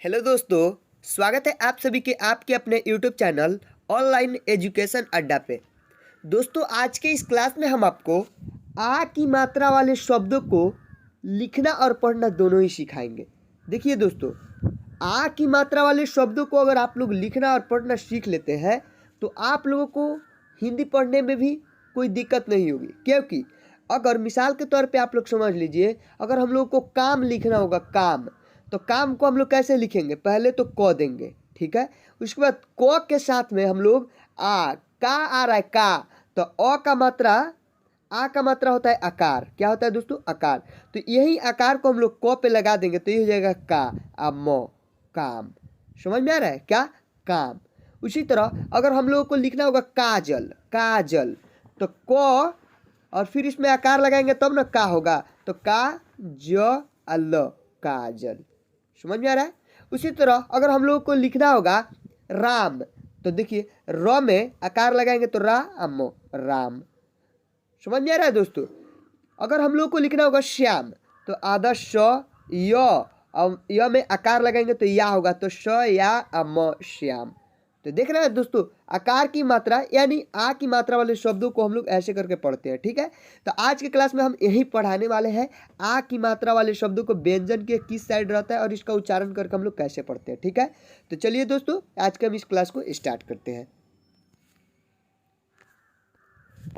Hello दोस्तों, स्वागत है आप सभी के आपके अपने यूट्यूब चैनल ऑनलाइन एजुकेशन अड्डा पे। दोस्तों, आज के इस क्लास में हम आपको आ की मात्रा वाले शब्दों को लिखना और पढ़ना दोनों ही सिखाएंगे। देखिए दोस्तों, आ की मात्रा वाले शब्दों को अगर आप लोग लिखना और पढ़ना सीख लेते हैं तो आप लोगों को हिंदी पढ़ने में भी कोई दिक्कत नहीं होगी। क्योंकि अगर मिसाल के तौर पे आप लोग समझ लीजिए, अगर हम लोग को काम लिखना होगा, काम, तो काम को हम लोग कैसे लिखेंगे? पहले तो क देंगे, ठीक है। उसके बाद क के साथ में हम लोग का आ रहा है का, तो आ का मात्रा होता है आकार। क्या होता है दोस्तों? आकार। तो यही आकार को हम लोग क पे लगा देंगे तो ये हो जाएगा का। अब म, काम। समझ में आ रहा है क्या? काम। उसी तरह अगर हम लोगों को लिखना होगा काजल, काजल, तो क और फिर इसमें आकार लगाएंगे तब ना का होगा, तो का ज अल, काजल। समझ में आ रहा है? उसी तरह अगर हम लोगों को लिखना होगा राम, तो देखिए र में आकार लगाएंगे तो रा अम, राम। समझ में आ रहा है दोस्तों? अगर हम लोग को लिखना होगा श्याम, तो आधा श य, अब य में आकार लगाएंगे तो या होगा, तो श या अम, श्याम। तो देख रहे हैं दोस्तों, आकार की मात्रा यानी आ की मात्रा वाले शब्दों को हम लोग ऐसे करके पढ़ते हैं, ठीक है। तो आज के क्लास में हम यही पढ़ाने वाले हैं, आ की मात्रा वाले शब्दों को व्यंजन के किस साइड रहता है और इसका उच्चारण करके हम लोग कैसे पढ़ते हैं, ठीक है। तो चलिए दोस्तों, आज के हम इस क्लास को स्टार्ट करते हैं।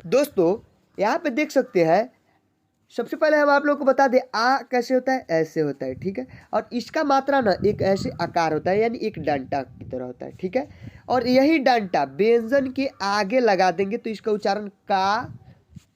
दोस्तों, यहाँ पे देख सकते हैं, सबसे पहले हम आप लोग को बता दें आ कैसे होता है, ऐसे होता है, ठीक है। और इसका मात्रा ना एक ऐसे आकार होता है, यानी एक डंडा की तरह होता है, ठीक है। और यही डंडा व्यंजन के आगे लगा देंगे तो इसका उच्चारण का,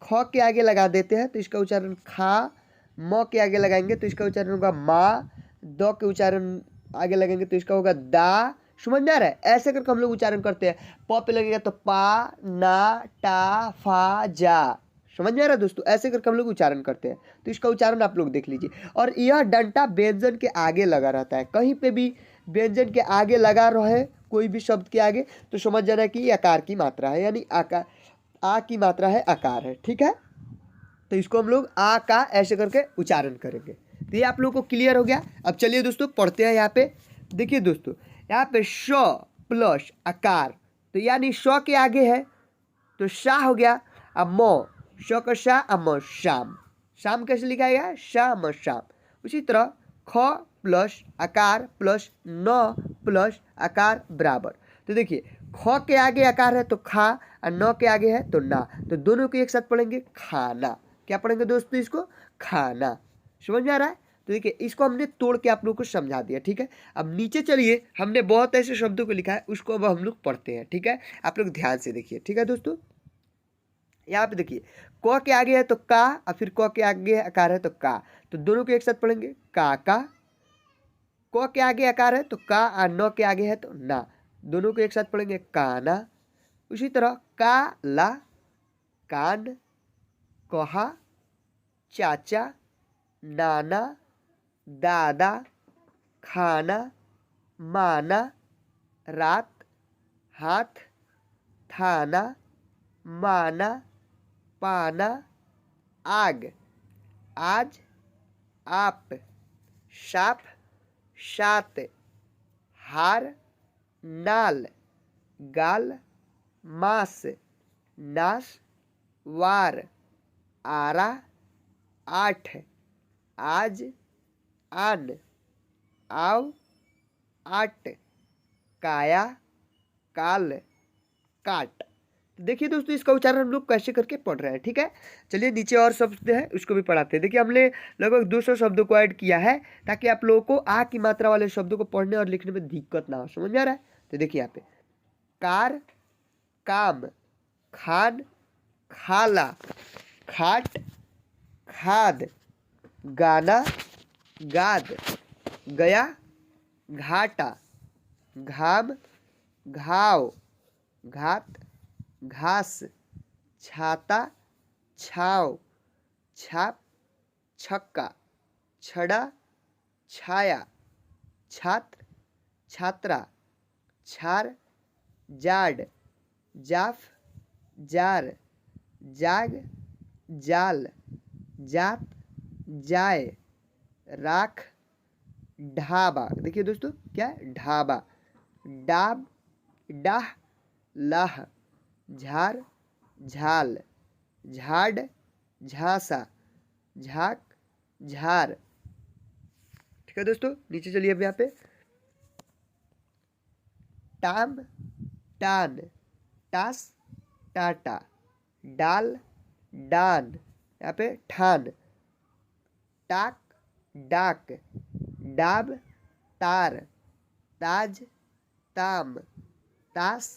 ख के आगे लगा देते हैं तो इसका उच्चारण खा, म के आगे लगाएंगे तो इसका उच्चारण होगा मा, द के उच्चारण आगे लगेंगे तो इसका होगा दा। समझ में आ रहा है? ऐसे करके हम लोग उच्चारण करते हैं। प पे लगेगा तो पा, ना, टा, फा, जा। समझ में आ रहा है दोस्तों? ऐसे करके हम लोग उच्चारण करते हैं। तो इसका उच्चारण आप लोग देख लीजिए। और यह डंटा व्यंजन के आगे लगा रहता है। कहीं पे भी व्यंजन के आगे लगा रहे, कोई भी शब्द के आगे, तो समझ जाना कि ये आकार की मात्रा है, यानी आकार, आ की मात्रा है, आकार है, ठीक है। तो इसको हम लोग आ का ऐसे करके उच्चारण करेंगे। तो ये आप लोगों को क्लियर हो गया। अब चलिए दोस्तों पढ़ते हैं। यहाँ पे देखिए दोस्तों, यहाँ पे श प्लस आकार, तो यानी श के आगे है तो शा हो गया। अब म, श का शा, अब म, शाम। शाम कैसे लिखा गया? शाम, शाम। उसी तरह ख प्लस आकार प्लस न प्लस आकार बराबर। तो देखिए, ख के आगे आकार है तो खा और न के आगे है तो ना, तो दोनों को एक साथ पढ़ेंगे खाना। क्या पढ़ेंगे दोस्तों? इसको खाना। समझ में आ रहा है? तो देखिए, इसको हमने तोड़ के आप लोगों को समझा दिया, ठीक है। अब नीचे चलिए, हमने बहुत ऐसे शब्दों को लिखा है, उसको अब हम लोग पढ़ते हैं, ठीक है। आप लोग ध्यान से देखिए, ठीक है दोस्तों। यहाँ पे देखिए, क के आगे है तो का और फिर क के आगे आकार है तो का, तो दोनों को एक साथ पढ़ेंगे का। क के आगे आकार है तो का और न के आगे है तो ना, दोनों को एक साथ पढ़ेंगे काना। उसी तरह काला, कान, कहा, चाचा, नाना, दादा, खाना, माना, रात, हाथ, थाना, माना, पाना, आग, आज, आप, साप, सात, हार, नाल, गाल, मास, नास, वार, आरा, आठ, आज, आन, आव, आट, काया, काल, काट। देखिए दोस्तों, इसका उच्चारण हम लोग कैसे करके पढ़ रहे हैं, ठीक है। चलिए नीचे और शब्द है उसको भी पढ़ाते हैं। देखिए, हमने लगभग 200 शब्दों को ऐड किया है ताकि आप लोगों को आ की मात्रा वाले शब्दों को पढ़ने और लिखने में दिक्कत ना हो। समझ में आ रहा है? तो देखिए यहाँ पे कार, काम, खान, खाला, खाट, खाद, गाना, गाद, गया, घाटा, घाम, घाव, घात, घास, छाता, छाव, छाप, छक्का, छड़ा, छाया, छात्र, छात्रा, छार, जाड, जाफ, जार, जाग, जाल, जात, जाय, राख, ढाबा। देखिए दोस्तों क्या है, ढाबा। डाब, डाह, लाह, झार, झाल, झाड़, झांसा, झाक, झार। ठीक है दोस्तों, नीचे चलिए अब यहाँ पे। टाम, टान, टास, टाटा, डाल, डान, यहाँ पे ठान, टाक, डाक, डाब, तार, ताज, ताम, तास,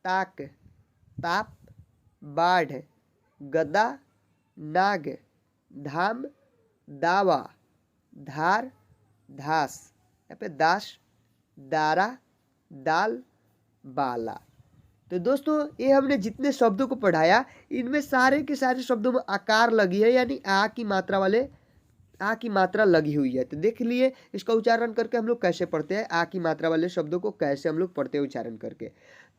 ताक, ताप, बाढ़, गदा, नाग, धाम, दावा, धार, धास, यहाँ पे दास, दारा, दाल, बाला। तो दोस्तों ये हमने जितने शब्दों को पढ़ाया इनमें सारे के सारे शब्दों में आकार लगी है, यानी आ की मात्रा लगी हुई है। तो देख लिए इसका उच्चारण करके हम लोग कैसे पढ़ते हैं, आ की मात्रा वाले शब्दों को कैसे हम लोग पढ़ते हैं उच्चारण करके।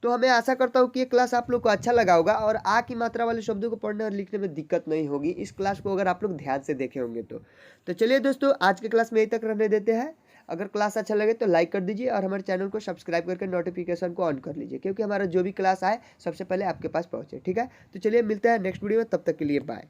तो हमें आशा करता हूँ कि ये क्लास आप लोग को अच्छा लगा होगा और आ की मात्रा वाले शब्दों को पढ़ने और लिखने में दिक्कत नहीं होगी इस क्लास को अगर आप लोग ध्यान से देखे होंगे तो चलिए दोस्तों आज के क्लास में यहीं तक रहने देते हैं। अगर क्लास अच्छा लगे तो लाइक कर दीजिए और हमारे चैनल को सब्सक्राइब करके नोटिफिकेशन को ऑन कर लीजिए, क्योंकि हमारा जो भी क्लास आए सबसे पहले आपके पास पहुंचे। ठीक है, तो चलिए मिलते हैं नेक्स्ट वीडियो में, तब तक के लिए बाय।